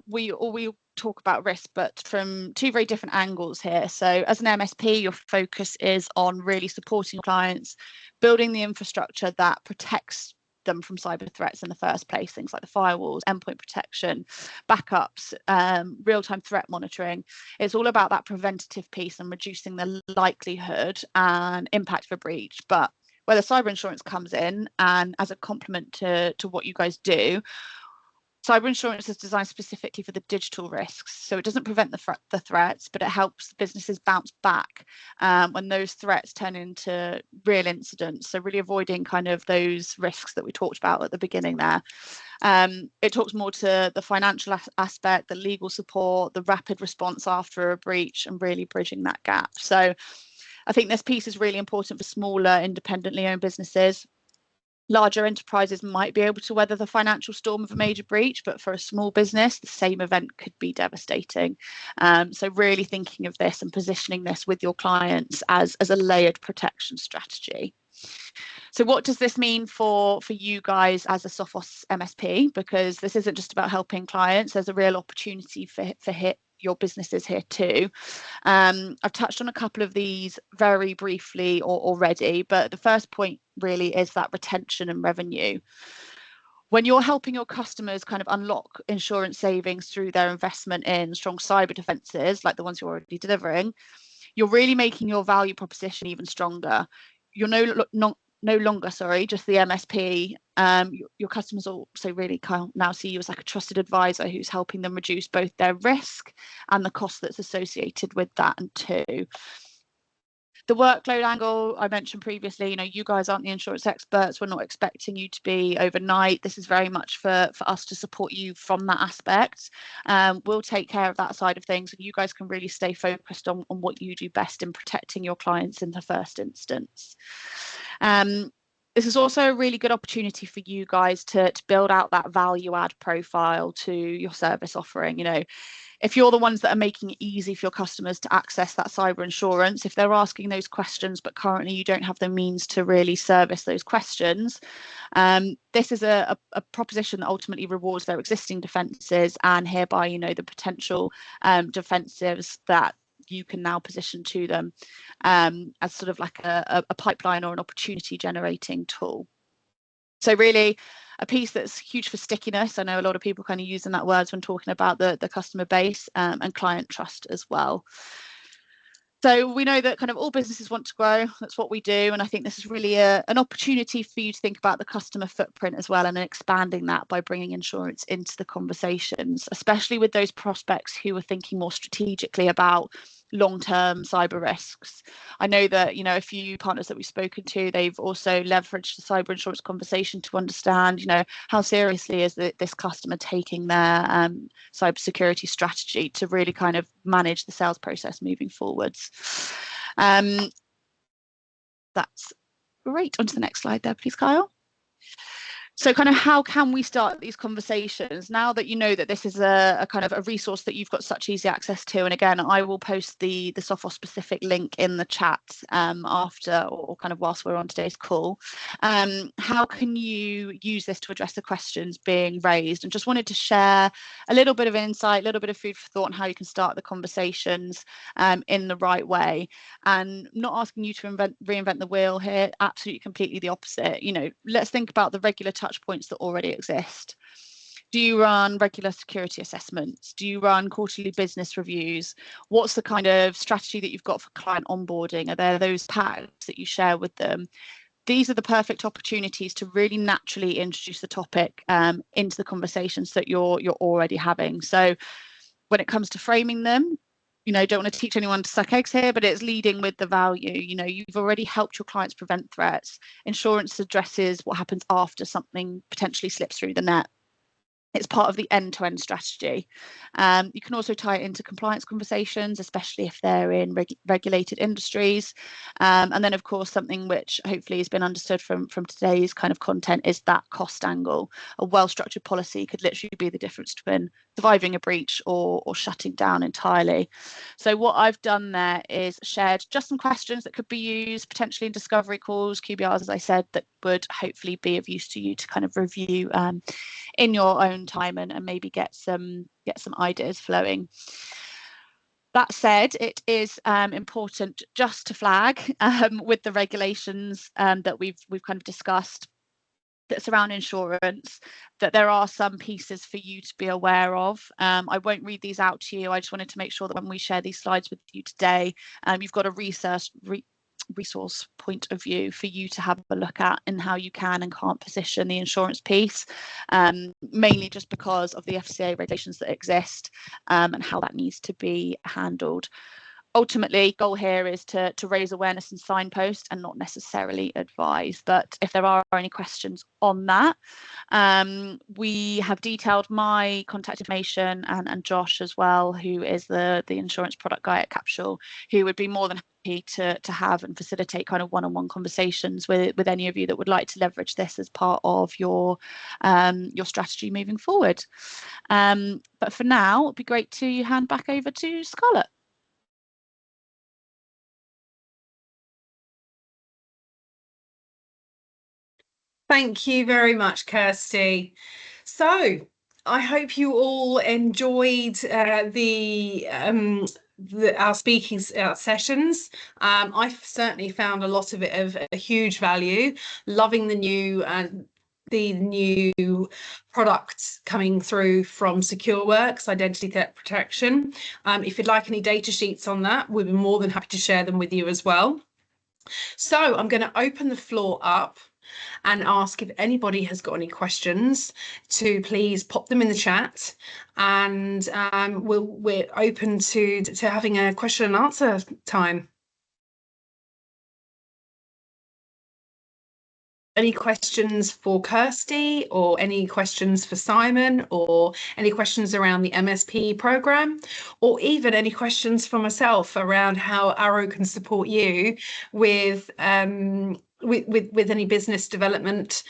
we talk about risk, but from two very different angles here. So as an MSP, your focus is on really supporting clients, building the infrastructure that protects them from cyber threats in the first place, things like the firewalls, endpoint protection, backups, real-time threat monitoring. It's all about that preventative piece and reducing the likelihood and impact of a breach. But where the cyber insurance comes in, and as a complement to what you guys do, cyber insurance is designed specifically for the digital risks. So it doesn't prevent the threats, but it helps businesses bounce back when those threats turn into real incidents. So really avoiding kind of those risks that we talked about at the beginning there. It talks more to the financial aspect, the legal support, the rapid response after a breach, and really bridging that gap. So I think this piece is really important for smaller, independently owned businesses. Larger enterprises might be able to weather the financial storm of a major breach, but for a small business, the same event could be devastating. So really thinking of this and positioning this with your clients as a layered protection strategy. So what does this mean for you guys as a Sophos MSP? Because this isn't just about helping clients, there's a real opportunity for your businesses here too. I've touched on a couple of these very briefly already, but the first point really is that retention and revenue. When you're helping your customers kind of unlock insurance savings through their investment in strong cyber defenses, like the ones you're already delivering, you're really making your value proposition even stronger. You're no longer just the MSP. Your customers also really can now see you as like a trusted advisor who's helping them reduce both their risk and the cost that's associated with that. And two, the workload angle I mentioned previously, you know, you guys aren't the insurance experts. We're not expecting you to be overnight. This is very much for us to support you from that aspect. We'll take care of that side of things, and you guys can really stay focused on what you do best in protecting your clients in the first instance. This is also a really good opportunity for you guys to build out that value add profile to your service offering. You know, if you're the ones that are making it easy for your customers to access that cyber insurance, if they're asking those questions, but currently you don't have the means to really service those questions, this is a proposition that ultimately rewards their existing defences, and hereby, you know, the potential defensives that you can now position to them as sort of like a pipeline or an opportunity generating tool. So really a piece that's huge for stickiness. I know a lot of people kind of using that words when talking about the customer base and client trust as well. So we know that kind of all businesses want to grow. That's what we do. And I think this is really an opportunity for you to think about the customer footprint as well, and expanding that by bringing insurance into the conversations, especially with those prospects who are thinking more strategically about long-term cyber risks. I know that, you know, a few partners that we've spoken to, they've also leveraged the cyber insurance conversation to understand, you know, how seriously is this customer taking their cybersecurity strategy to really kind of manage the sales process moving forwards. That's great. On to the next slide there, please, Kyle. So kind of how can we start these conversations now that you know that this is a kind of a resource that you've got such easy access to? And again, I will post the Sophos specific link in the chat after, or kind of whilst we're on today's call. How can you use this to address the questions being raised? And just wanted to share a little bit of insight, a little bit of food for thought on how you can start the conversations in the right way. And not asking you to reinvent the wheel here, absolutely completely the opposite. You know, let's think about the regular touch points that already exist. Do you run regular security assessments? Do you run quarterly business reviews? What's the kind of strategy that you've got for client onboarding? Are there those packs that you share with them? These are the perfect opportunities to really naturally introduce the topic into the conversations that you're already having. So when it comes to framing them, you know, don't want to teach anyone to suck eggs here, but it's leading with the value. You know, you've already helped your clients prevent threats. Insurance addresses what happens after something potentially slips through the net. It's part of the end-to-end strategy. You can also tie it into compliance conversations, especially if they're in regulated industries. And then, of course, something which hopefully has been understood from today's kind of content is that cost angle. A well-structured policy could literally be the difference between surviving a breach or shutting down entirely. So what I've done there is shared just some questions that could be used potentially in discovery calls, QBRs, as I said, that would hopefully be of use to you to kind of review in your own time and maybe get some ideas flowing. That said, it is important just to flag with the regulations that we've kind of discussed that surround insurance, that there are some pieces for you to be aware of. I won't read these out to you. I just wanted to make sure that when we share these slides with you today, you've got a resource point of view for you to have a look at and how you can and can't position the insurance piece, mainly just because of the FCA regulations that exist and how that needs to be handled. Ultimately, goal here is to raise awareness and signpost and not necessarily advise. But if there are any questions on that, we have detailed my contact information and Josh as well, who is the insurance product guy at Capsule, who would be more than happy to have and facilitate kind of one-on-one conversations with any of you that would like to leverage this as part of your strategy moving forward. But for now, it'd be great to hand back over to Scarlett. Thank you very much, Kirsty. So I hope you all enjoyed our speaking sessions. I've certainly found a lot of it of a huge value. Loving the new products coming through from SecureWorks, Identity Threat Protection. If you'd like any data sheets on that, we'd be more than happy to share them with you as well. So I'm going to open the floor up and ask if anybody has got any questions to please pop them in the chat, and we're open to having a question and answer time. Any questions for Kirsty, or any questions for Simon, or any questions around the MSP program, or even any questions for myself around how Arrow can support you with with any business development.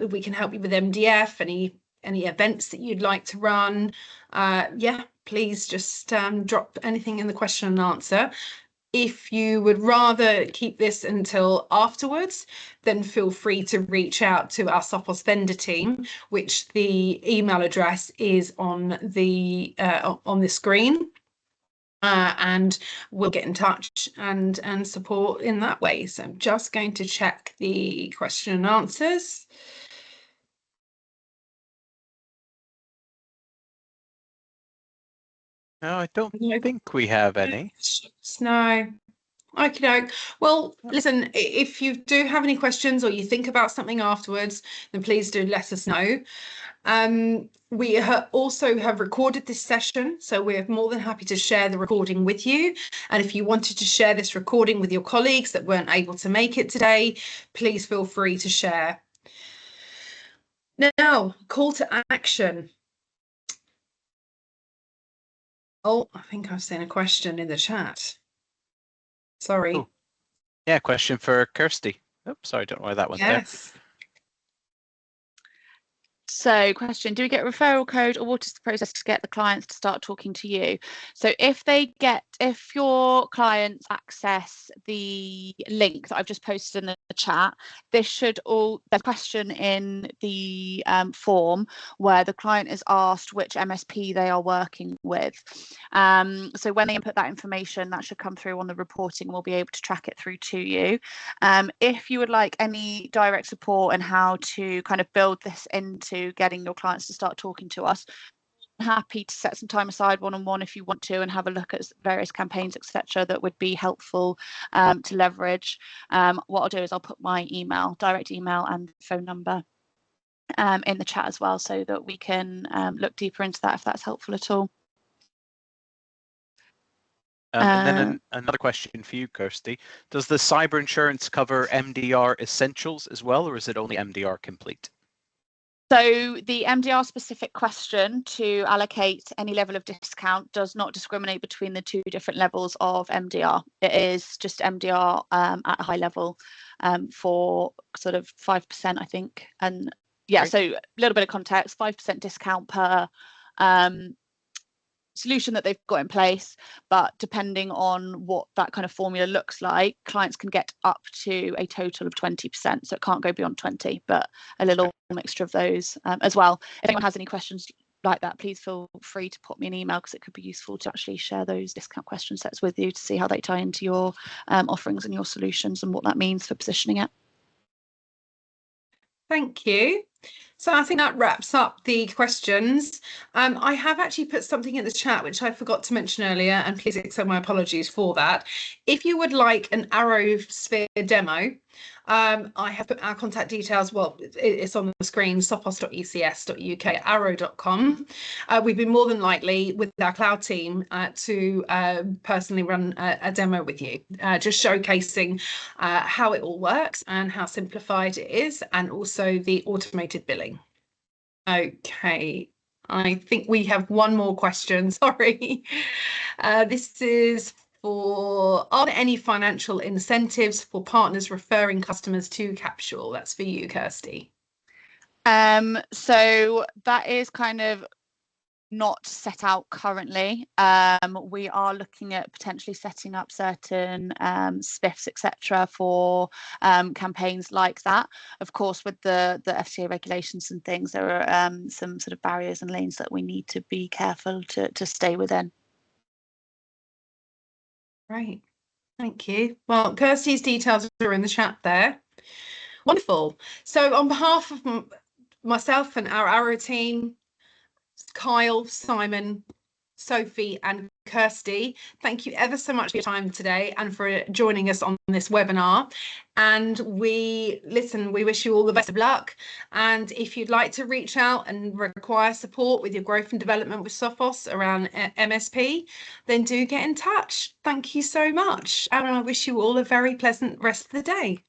We can help you with MDF, any events that you'd like to run. Yeah, please just drop anything in the question and answer. If you would rather keep this until afterwards, then feel free to reach out to our Sophos vendor team, which the email address is on the screen. And we'll get in touch and support in that way. So I'm just going to check the question and answers. No, I don't think we have any. No. Okay. Well, listen, if you do have any questions or you think about something afterwards, then please do let us know. We also have recorded this session, so we're more than happy to share the recording with you. And if you wanted to share this recording with your colleagues that weren't able to make it today, please feel free to share. Now, call to action. Oh, I think I've seen a question in the chat. Sorry. Oh. Yeah, question for Kirsty. Oops, sorry, I don't know why that went there. Yes. So question, do we get a referral code, or what is the process to get the clients to start talking to you? So if your clients access the link that I've just posted in the chat, this should the question in the form where the client is asked which MSP they are working with. So when they input that information, that should come through on the reporting, and we'll be able to track it through to you. If you would like any direct support and how to kind of build this into getting your clients to start talking to us, I'm happy to set some time aside one-on-one if you want to, and have a look at various campaigns, etc., that would be helpful to leverage. What I'll do is I'll put my direct email and phone number in the chat as well, so that we can look deeper into that if that's helpful at all. And then another question for you, Kirsty. Does the cyber insurance cover MDR Essentials as well, or is it only MDR Complete? So the MDR specific question to allocate any level of discount does not discriminate between the two different levels of MDR. It is just MDR at a high level for sort of 5%, I think. And yeah, so a little bit of context, 5% discount per solution that they've got in place, but depending on what that kind of formula looks like, clients can get up to a total of 20%, so it can't go beyond 20, but a little mixture of those as well. If anyone has any questions like that, please feel free to pop me an email, because it could be useful to actually share those discount question sets with you to see how they tie into your offerings and your solutions and what that means for positioning it. Thank you. So I think that wraps up the questions. I have actually put something in the chat which I forgot to mention earlier, and please accept my apologies for that. If you would like an ArrowSphere demo, I have put our contact details, well, it's on the screen, sophos.ecs.uk, arrow.com. We'd be more than likely, with our cloud team, to personally run a demo with you, just showcasing how it all works and how simplified it is, and also the automated billing. Okay, I think we have one more question, sorry. This is are there any financial incentives for partners referring customers to Capsule? That's for you, Kirsty. So that is kind of not set out currently. We are looking at potentially setting up certain spiffs, etc., for campaigns like that. Of course, with the FCA regulations and things, there are some sort of barriers and lanes that we need to be careful to stay within. Great, thank you. Well, Kirsty's details are in the chat there. Wonderful. So on behalf of myself and our Arrow team, Kyle, Simon, Sophie and Kirsty, thank you ever so much for your time today and for joining us on this webinar. And we wish you all the best of luck. And if you'd like to reach out and require support with your growth and development with Sophos around MSP, then do get in touch. Thank you so much. And I wish you all a very pleasant rest of the day.